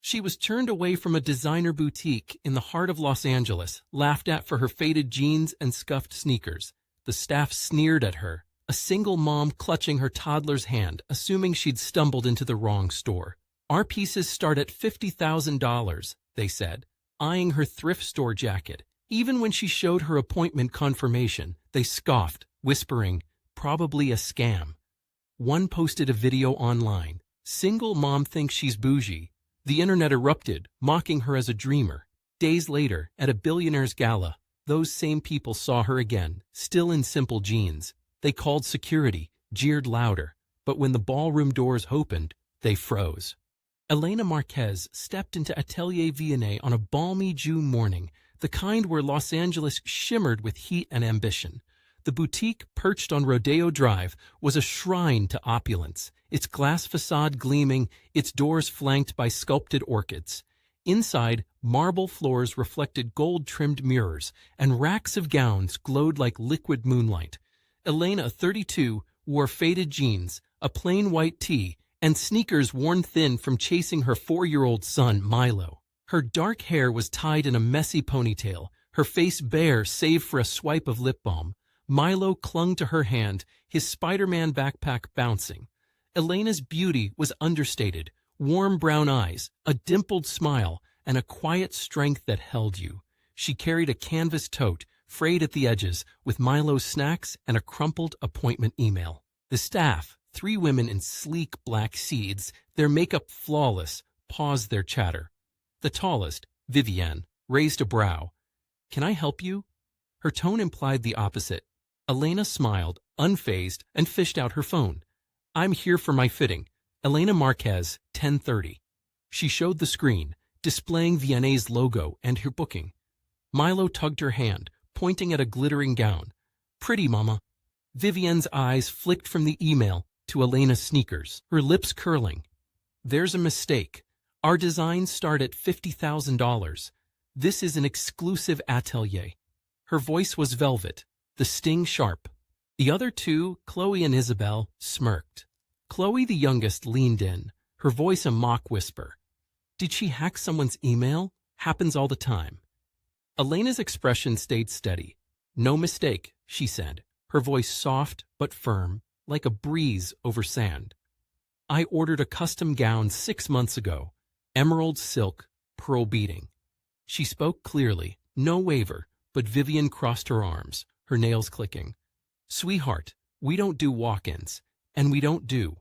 She was turned away from a designer boutique in the heart of Los Angeles, laughed at for her faded jeans and scuffed sneakers. The staff sneered at her, a single mom clutching her toddler's hand, assuming she'd stumbled into the wrong store. "Our pieces start at $50,000, they said, eyeing her thrift store jacket. Even when she showed her appointment confirmation, they scoffed, whispering, "Probably a scam." One posted a video online. "Single mom thinks she's bougie." The internet erupted, mocking her as a dreamer. Days later, at a Billionaire's gala, those same people saw her again, still in simple jeans. They called security, jeered louder, but when the ballroom doors opened, they froze. Elena Marquez stepped into Atelier Billionaire on a balmy June morning, the kind where Los Angeles shimmered with heat and ambition. The boutique, perched on Rodeo Drive, was a shrine to opulence, its glass facade gleaming, its doors flanked by sculpted orchids. Inside, marble floors reflected gold-trimmed mirrors, and racks of gowns glowed like liquid moonlight. Elena, 32, wore faded jeans, a plain white tee, and sneakers worn thin from chasing her 4-year-old son, Milo. Her dark hair was tied in a messy ponytail, her face bare save for a swipe of lip balm. Milo clung to her hand, his Spider-Man backpack bouncing. Elena's beauty was understated, warm brown eyes, a dimpled smile, and a quiet strength that held you. She carried a canvas tote, frayed at the edges, with Milo's snacks and a crumpled appointment email. The staff, 3 women in sleek black seeds, their makeup flawless, paused their chatter. The tallest, Vivienne, raised a brow. "Can I help you?" Her tone implied the opposite. Elena smiled, unfazed, and fished out her phone. "I'm here for my fitting. Elena Marquez, 10:30. She showed the screen, displaying Vianney's logo and her booking. Milo tugged her hand, pointing at a glittering gown. "Pretty, Mama." Vivienne's eyes flicked from the email to Elena's sneakers, her lips curling. "There's a mistake. Our designs start at $50,000. This is an exclusive atelier." Her voice was velvet, the sting sharp. The other 2, Chloe and Isabel, smirked. Chloe, the youngest, leaned in, her voice a mock whisper. "Did she hack someone's email? Happens all the time." Elena's expression stayed steady. "No mistake," she said, her voice soft but firm, like a breeze over sand. "I ordered a custom gown 6 months ago, emerald silk, pearl beading." She spoke clearly, no waver, but Vivienne crossed her arms, her nails clicking. "Sweetheart, we don't do walk-ins, and we don't do."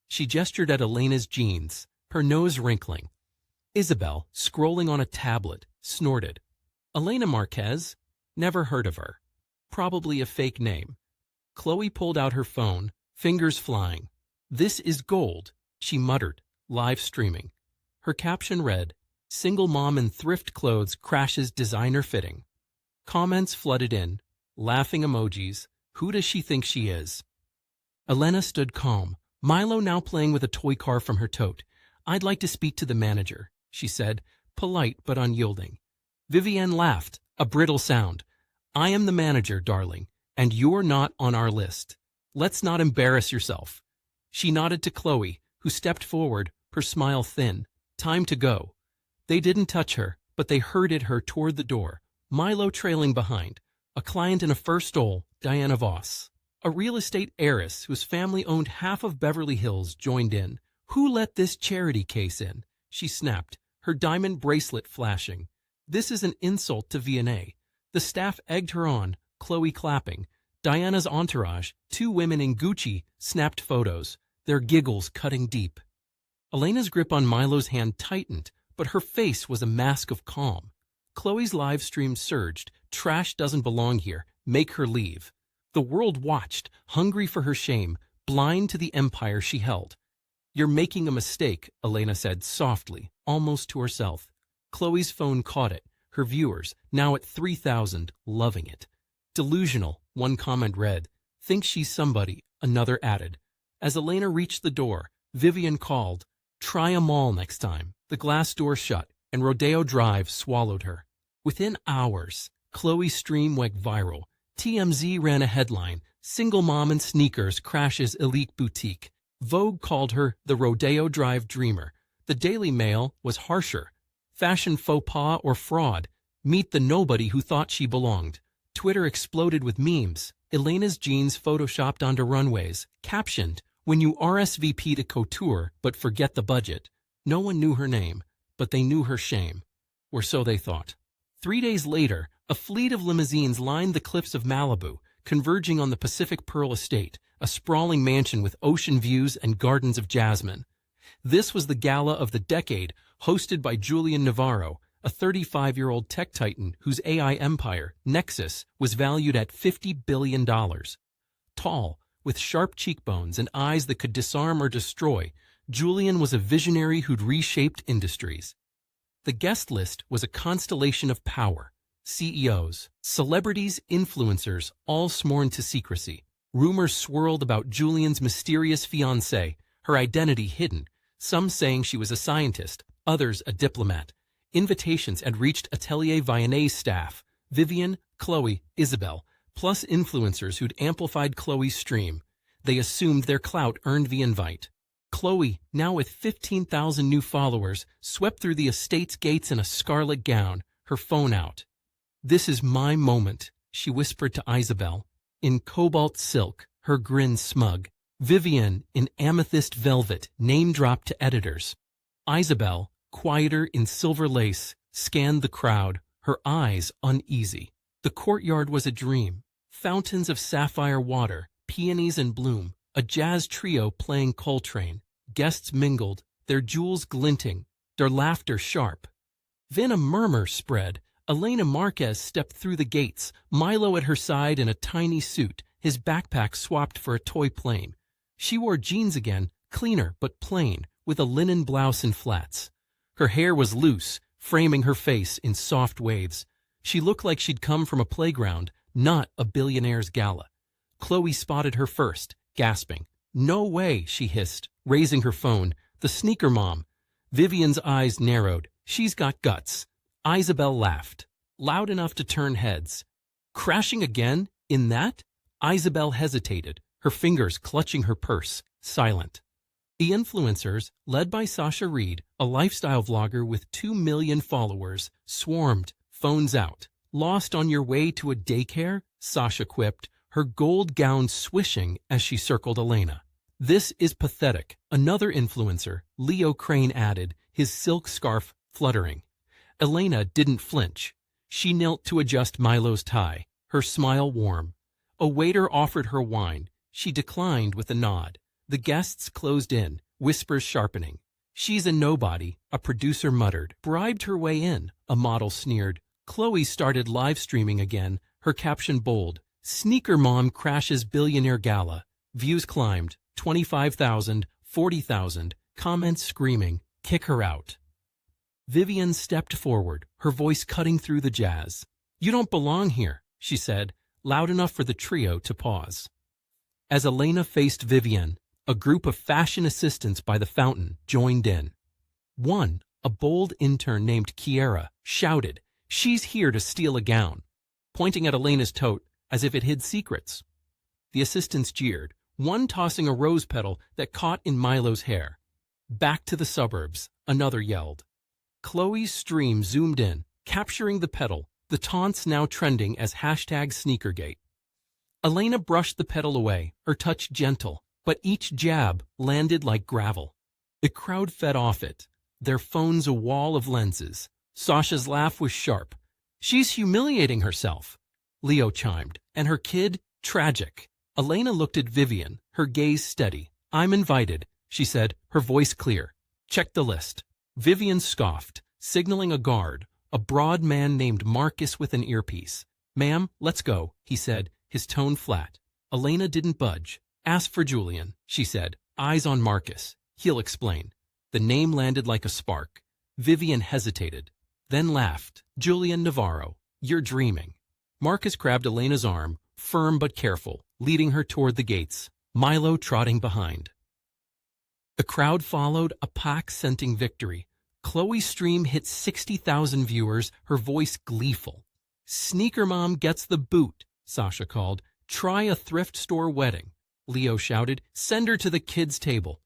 She gestured at Elena's jeans, her nose wrinkling. Isabel, scrolling on a tablet, snorted. "Elena Marquez? Never heard of her. Probably a fake name." Chloe pulled out her phone, fingers flying. "This is gold," she muttered, live streaming. Her caption read, "Single mom in thrift clothes crashes designer fitting." Comments flooded in, laughing emojis. Who does she think she is? Elena stood calm, Milo now playing with a toy car from her tote. "I'd like to speak to the manager," she said, polite but unyielding. Vivienne laughed, a brittle sound. "I am the manager, darling, and you're not on our list. Let's not embarrass yourself." She nodded to Chloe, who stepped forward, her smile thin. "Time to go." They didn't touch her, but they herded her toward the door, Milo trailing behind. A client in a fur stole, Diana Voss. A real estate heiress whose family owned half of Beverly Hills joined in. "Who let this charity case in?" she snapped, her diamond bracelet flashing. "This is an insult to Vianney." The staff egged her on, Chloe clapping. Diana's entourage, 2 women in Gucci, snapped photos, their giggles cutting deep. Elena's grip on Milo's hand tightened, but her face was a mask of calm. Chloe's live stream surged. "Trash doesn't belong here. Make her leave." The world watched, hungry for her shame, blind to the empire she held. "You're making a mistake," Elena said softly, almost to herself. Chloe's phone caught it, her viewers, now at 3,000, loving it. "Delusional," one comment read. "Thinks she's somebody," another added. As Elena reached the door, Vivienne called, "Try 'em all next time." The glass door shut, and Rodeo Drive swallowed her. Within hours, Chloe's stream went viral. TMZ ran a headline, "Single mom in sneakers crashes elite boutique." Vogue called her the Rodeo Drive dreamer. The Daily Mail was harsher. Fashion faux pas or fraud. Meet the nobody who thought she belonged. Twitter exploded with memes. Elena's jeans photoshopped onto runways, captioned, "When you RSVP to couture but forget the budget." No one knew her name, but they knew her shame. Or so they thought. 3 days later, a fleet of limousines lined the cliffs of Malibu, converging on the Pacific Pearl Estate, a sprawling mansion with ocean views and gardens of jasmine. This was the gala of the decade, hosted by Julian Navarro, a 35-year-old tech titan whose AI empire, Nexus, was valued at $50 billion. Tall, with sharp cheekbones and eyes that could disarm or destroy, Julian was a visionary who'd reshaped industries. The guest list was a constellation of power. CEOs, celebrities, influencers, all sworn to secrecy. Rumors swirled about Julian's mysterious fiancée, her identity hidden, some saying she was a scientist, others a diplomat. Invitations had reached Atelier Vianney's staff, Vivian, Chloe, Isabel, plus influencers who'd amplified Chloe's stream. They assumed their clout earned the invite. Chloe, now with 15,000 new followers, swept through the estate's gates in a scarlet gown, her phone out. "This is my moment," she whispered to Isabel. In cobalt silk, her grin smug. Vivian, in amethyst velvet, name-dropped to editors. Isabel, quieter in silver lace, scanned the crowd, her eyes uneasy. The courtyard was a dream. Fountains of sapphire water, peonies in bloom, a jazz trio playing Coltrane. Guests mingled, their jewels glinting, their laughter sharp. Then a murmur spread. Elena Marquez stepped through the gates, Milo at her side in a tiny suit, his backpack swapped for a toy plane. She wore jeans again, cleaner but plain, with a linen blouse and flats. Her hair was loose, framing her face in soft waves. She looked like she'd come from a playground, not a billionaire's gala. Chloe spotted her first, gasping. "No way," she hissed, raising her phone. "The sneaker mom." Vivian's eyes narrowed. "She's got guts." Isabel laughed, loud enough to turn heads. "Crashing again? In that?" Isabel hesitated, her fingers clutching her purse, silent. The influencers, led by Sasha Reed, a lifestyle vlogger with 2 million followers, swarmed, phones out. "Lost on your way to a daycare?" Sasha quipped, her gold gown swishing as she circled Elena. "This is pathetic," another influencer, Leo Crane, added, his silk scarf fluttering. Elena didn't flinch. She knelt to adjust Milo's tie, her smile warm. A waiter offered her wine. She declined with a nod. The guests closed in, whispers sharpening. "She's a nobody," a producer muttered. "Bribed her way in," a model sneered. Chloe started live streaming again, her caption bold. "Sneaker mom crashes billionaire gala." Views climbed, 25,000, 40,000, comments screaming, "Kick her out." Vivian stepped forward, her voice cutting through the jazz. "You don't belong here," she said, loud enough for the trio to pause. As Elena faced Vivian, a group of fashion assistants by the fountain joined in. One, a bold intern named Kiera, shouted, "She's here to steal a gown," pointing at Elena's tote as if it hid secrets. The assistants jeered, one tossing a rose petal that caught in Milo's hair. "Back to the suburbs," another yelled. Chloe's stream zoomed in, capturing the petal, the taunts now trending as #sneakergate. Elena brushed the petal away, her touch gentle, but each jab landed like gravel. The crowd fed off it, their phones a wall of lenses. Sasha's laugh was sharp. "She's humiliating herself," Leo chimed, "and her kid, tragic." Elena looked at Vivian, her gaze steady. "I'm invited," she said, her voice clear. "Check the list." Vivian scoffed, signaling a guard, a broad man named Marcus with an earpiece. "Ma'am, let's go," he said, his tone flat. Elena didn't budge. "Ask for Julian," she said, eyes on Marcus. "He'll explain." The name landed like a spark. Vivian hesitated, then laughed. "Julian Navarro, you're dreaming." Marcus grabbed Elena's arm, firm but careful, leading her toward the gates, Milo trotting behind. The crowd followed, a pack scenting victory. Chloe's stream hit 60,000 viewers, her voice gleeful. "Sneaker mom gets the boot," Sasha called. "Try a thrift store wedding," Leo shouted. "Send her to the kids' table."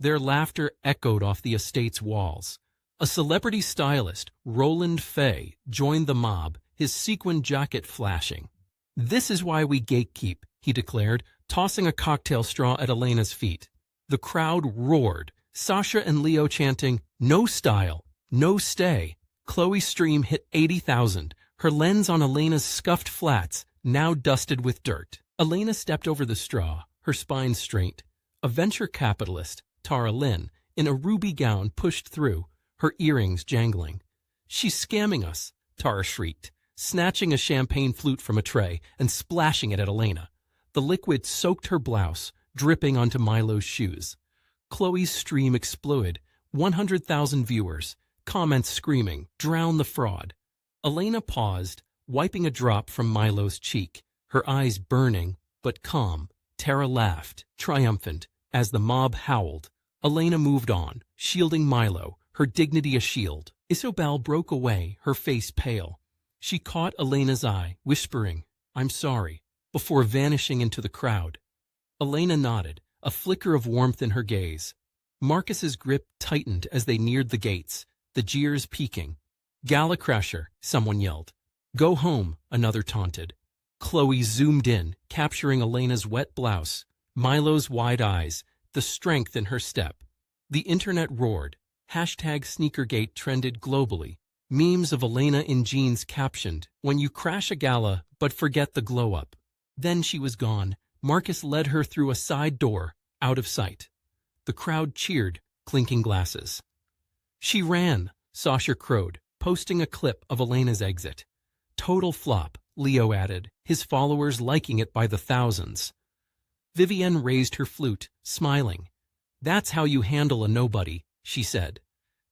Their laughter echoed off the estate's walls. A celebrity stylist, Roland Fay, joined the mob, his sequin jacket flashing. "This is why we gatekeep," he declared, tossing a cocktail straw at Elena's feet. The crowd roared, Sasha and Leo chanting, "No style, no stay." Chloe's stream hit 80,000, her lens on Elena's scuffed flats, now dusted with dirt. Elena stepped over the straw, her spine straight. A venture capitalist, Tara Lynn, in a ruby gown pushed through, her earrings jangling. "She's scamming us," Tara shrieked, snatching a champagne flute from a tray and splashing it at Elena. The liquid soaked her blouse, dripping onto Milo's shoes. Chloe's stream exploded, 100,000 viewers, comments screaming, "Drown the fraud." Elena paused, wiping a drop from Milo's cheek, her eyes burning, but calm. Tara laughed, triumphant, as the mob howled. Elena moved on, shielding Milo, her dignity a shield. Isobel broke away, her face pale. She caught Elena's eye, whispering, "I'm sorry," before vanishing into the crowd. Elena nodded, a flicker of warmth in her gaze. Marcus's grip tightened as they neared the gates, the jeers peaking. "Gala crasher," someone yelled. "Go home," another taunted. Chloe zoomed in, capturing Elena's wet blouse, Milo's wide eyes, the strength in her step. The internet roared. #Sneakergate trended globally. Memes of Elena in jeans captioned, "When you crash a gala, but forget the glow-up." Then she was gone. Marcus led her through a side door, out of sight. The crowd cheered, clinking glasses. "She ran," Sasha crowed, posting a clip of Elena's exit. "Total flop," Leo added, his followers liking it by the thousands. Vivienne raised her flute, smiling. "That's how you handle a nobody," she said.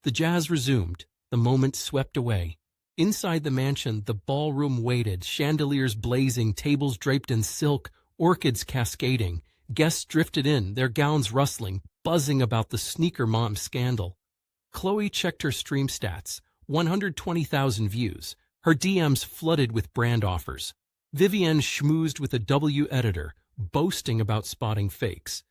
The jazz resumed, the moment swept away. Inside the mansion, the ballroom waited, chandeliers blazing, tables draped in silk, orchids cascading. Guests drifted in, their gowns rustling, buzzing about the sneaker mom scandal. Chloe checked her stream stats, 120,000 views. Her DMs flooded with brand offers. Vivienne schmoozed with a W editor, boasting about spotting fakes.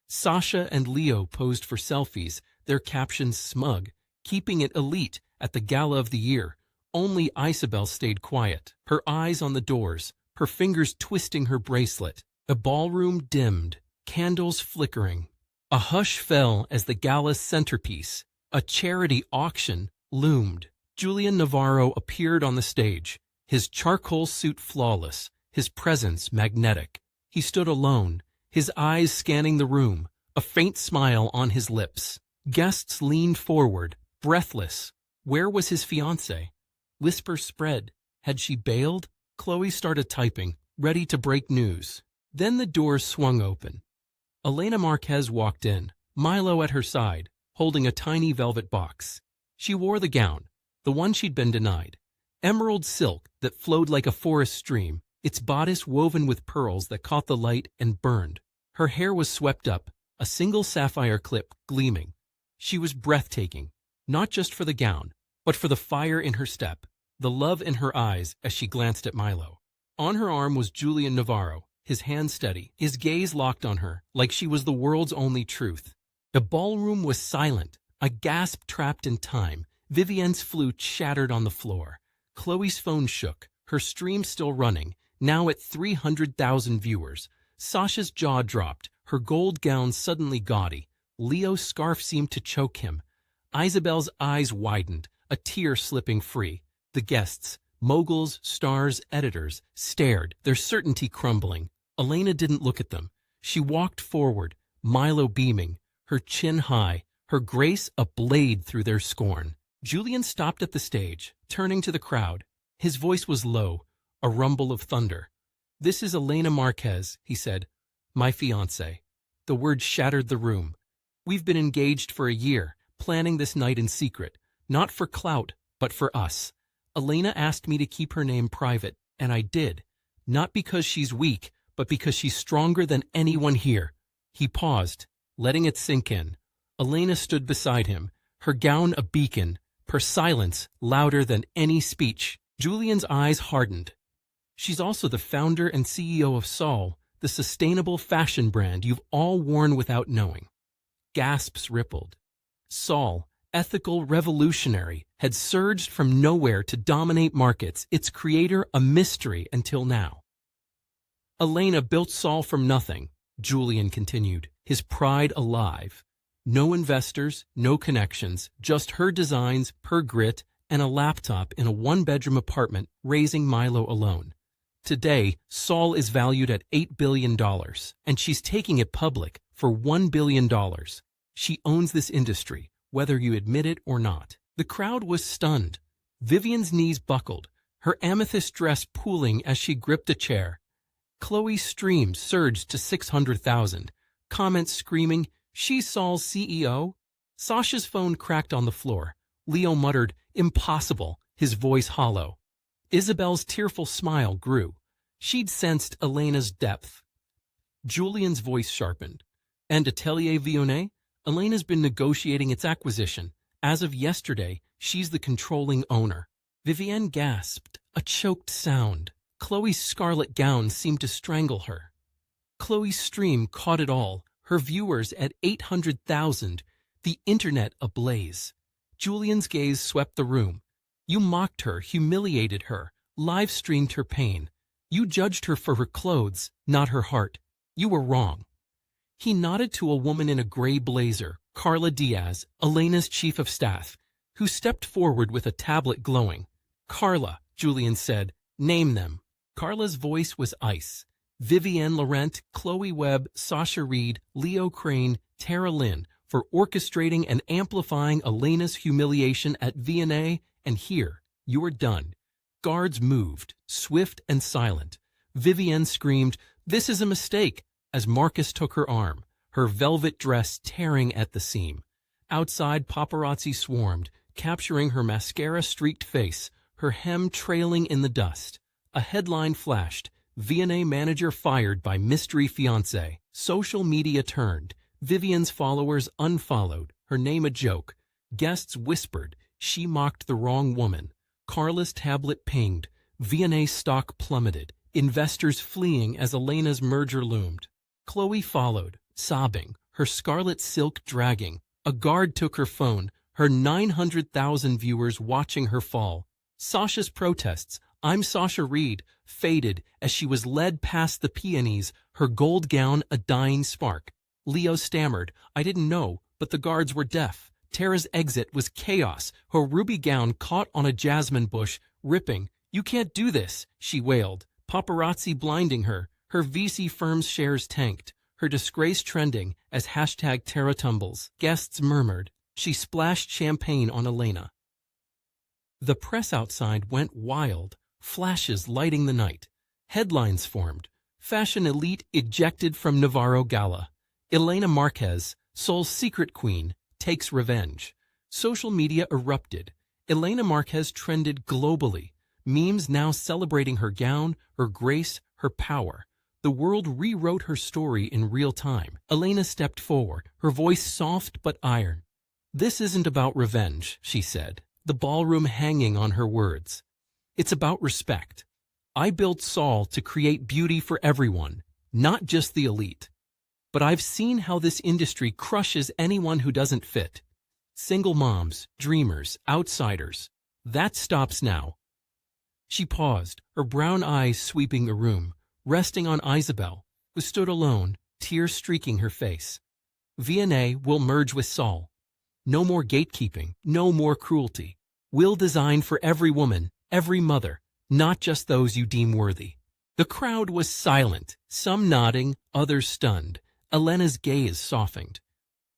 Sasha and Leo posed for selfies, their captions smug, keeping it elite at the gala of the year. Only Isabel stayed quiet, her eyes on the doors, her fingers twisting her bracelet. The ballroom dimmed, candles flickering. A hush fell as the gala's centerpiece, a charity auction, loomed. Julian Navarro appeared on the stage, his charcoal suit flawless, his presence magnetic. He stood alone, his eyes scanning the room, a faint smile on his lips. Guests leaned forward, breathless. Where was his fiancée? Whispers spread. Had she bailed? Chloe started typing, ready to break news. Then the doors swung open. Elena Marquez walked in, Milo at her side, holding a tiny velvet box. She wore the gown, the one she'd been denied. Emerald silk that flowed like a forest stream, its bodice woven with pearls that caught the light and burned. Her hair was swept up, a single sapphire clip gleaming. She was breathtaking, not just for the gown, but for the fire in her step, the love in her eyes as she glanced at Milo. On her arm was Julian Navarro, his hand steady, his gaze locked on her, like she was the world's only truth. The ballroom was silent, a gasp trapped in time. Vivienne's flute shattered on the floor. Chloe's phone shook, her stream still running, now at 300,000 viewers. Sasha's jaw dropped, her gold gown suddenly gaudy. Leo's scarf seemed to choke him. Isabel's eyes widened, a tear slipping free. The guests, moguls, stars, editors, stared, their certainty crumbling. Elena didn't look at them. She walked forward, Milo beaming, her chin high, her grace a blade through their scorn. Julian stopped at the stage, turning to the crowd. His voice was low, a rumble of thunder. "This is Elena Marquez," he said. "My fiancée." The word shattered the room. "We've been engaged for a year, planning this night in secret, not for clout, but for us. Elena asked me to keep her name private, and I did. Not because she's weak, but because she's stronger than anyone here." He paused, letting it sink in. Elena stood beside him, her gown a beacon, her silence louder than any speech. Julian's eyes hardened. "She's also the founder and CEO of Sol, the sustainable fashion brand you've all worn without knowing." Gasps rippled. Sol, ethical revolutionary, had surged from nowhere to dominate markets, its creator a mystery until now. Elena built Sol from nothing, Julian continued, his pride alive. No investors, no connections, just her designs, her grit, and a laptop in a one-bedroom apartment raising Milo alone. Today, Sol is valued at $8 billion, and she's taking it public for $1 billion. She owns this industry, whether you admit it or not. The crowd was stunned. Vivian's knees buckled, her amethyst dress pooling as she gripped a chair. Chloe's stream surged to 600,000. Comments screaming, "She's Sol's CEO?" Sasha's phone cracked on the floor. Leo muttered, "Impossible," his voice hollow. Isabel's tearful smile grew. She'd sensed Elena's depth. Julian's voice sharpened. "And Atelier Vionnet? Elena's been negotiating its acquisition. As of yesterday, she's the controlling owner." Vivienne gasped, a choked sound. Chloe's scarlet gown seemed to strangle her. Chloe's stream caught it all, her viewers at 800,000, the internet ablaze. Julian's gaze swept the room. "You mocked her, humiliated her, live-streamed her pain. You judged her for her clothes, not her heart. You were wrong." He nodded to a woman in a gray blazer, Carla Diaz, Elena's chief of staff, who stepped forward with a tablet glowing. "Carla," Julian said, "name them." Carla's voice was ice. Vivienne Laurent, Chloe Webb, Sasha Reed, Leo Crane, Tara Lynn, for orchestrating and amplifying Elena's humiliation at V&A, and here, you are done. Guards moved, swift and silent. Vivienne screamed, "This is a mistake," as Marcus took her arm, her velvet dress tearing at the seam. Outside, paparazzi swarmed, capturing her mascara-streaked face, her hem trailing in the dust. A headline flashed, "V&A manager fired by mystery fiancé." Social media turned. Vivian's followers unfollowed, her name a joke. Guests whispered, "She mocked the wrong woman." Carla's tablet pinged. V&A stock plummeted, investors fleeing as Elena's merger loomed. Chloe followed, sobbing, her scarlet silk dragging. A guard took her phone, her 900,000 viewers watching her fall. Sasha's protests, "I'm Sasha Reed," faded as she was led past the peonies, her gold gown a dying spark. Leo stammered, "I didn't know, but the guards were deaf." Tara's exit was chaos, her ruby gown caught on a jasmine bush, ripping. "You can't do this," she wailed, paparazzi blinding her. Her VC firm's shares tanked, her disgrace trending as #TaraTumbles. Guests murmured. She splashed champagne on Elena. The press outside went wild, flashes lighting the night. Headlines formed. Fashion elite ejected from Navarro Gala. Elena Marquez, Sol's secret queen, takes revenge. Social media erupted. Elena Marquez trended globally. Memes now celebrating her gown, her grace, her power. The world rewrote her story in real time. Elena stepped forward, her voice soft but iron. "This isn't about revenge," she said, the ballroom hanging on her words. "It's about respect. I built Sol to create beauty for everyone, not just the elite. But I've seen how this industry crushes anyone who doesn't fit. Single moms, dreamers, outsiders. That stops now." She paused, her brown eyes sweeping the room, resting on Isabel, who stood alone, tears streaking her face. "V&A will merge with Sol. No more gatekeeping, no more cruelty. We'll design for every woman, every mother, not just those you deem worthy." The crowd was silent, some nodding, others stunned. Elena's gaze softened.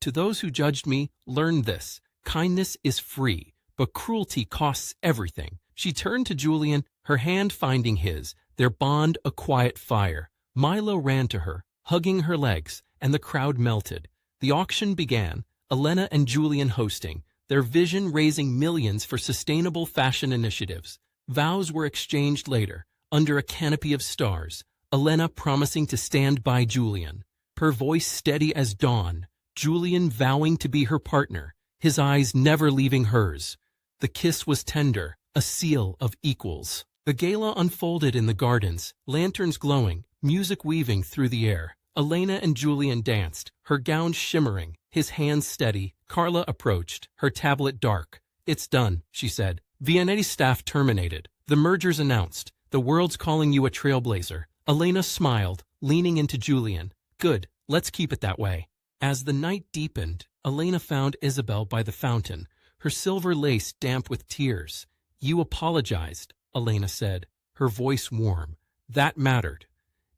"To those who judged me, learn this. Kindness is free, but cruelty costs everything." She turned to Julian, her hand finding his, their bond a quiet fire. Milo ran to her, hugging her legs, and the crowd melted. The auction began, Elena and Julian hosting, their vision raising millions for sustainable fashion initiatives. Vows were exchanged later, under a canopy of stars, Elena promising to stand by Julian, her voice steady as dawn, Julian vowing to be her partner, his eyes never leaving hers. The kiss was tender, a seal of equals. The gala unfolded in the gardens, lanterns glowing, music weaving through the air. Elena and Julian danced, her gown shimmering, his hands steady. Carla approached, her tablet dark. "It's done," she said. "Vianetti's staff terminated. The merger's announced. The world's calling you a trailblazer." Elena smiled, leaning into Julian. "Good, let's keep it that way." As the night deepened, Elena found Isabel by the fountain, her silver lace damp with tears. "You apologized," Elena said, her voice warm. "That mattered."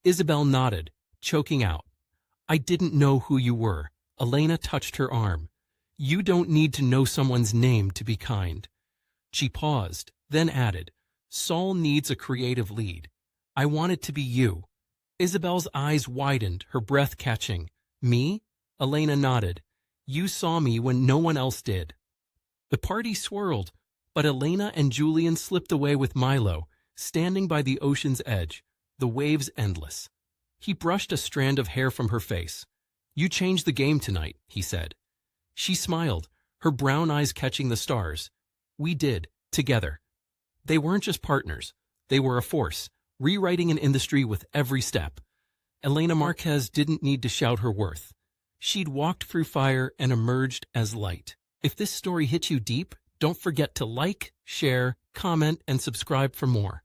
Isabel nodded, choking out. "I didn't know who you were." Elena touched her arm. "You don't need to know someone's name to be kind." She paused, then added, "Saul needs a creative lead. I want it to be you." Isabel's eyes widened, her breath catching. "Me?" Elena nodded. "You saw me when no one else did." The party swirled, but Elena and Julian slipped away with Milo, standing by the ocean's edge, the waves endless. He brushed a strand of hair from her face. "You changed the game tonight," he said. She smiled, her brown eyes catching the stars. "We did, together." They weren't just partners. They were a force, rewriting an industry with every step. Elena Marquez didn't need to shout her worth. She'd walked through fire and emerged as light. If this story hit you deep, don't forget to like, share, comment, and subscribe for more.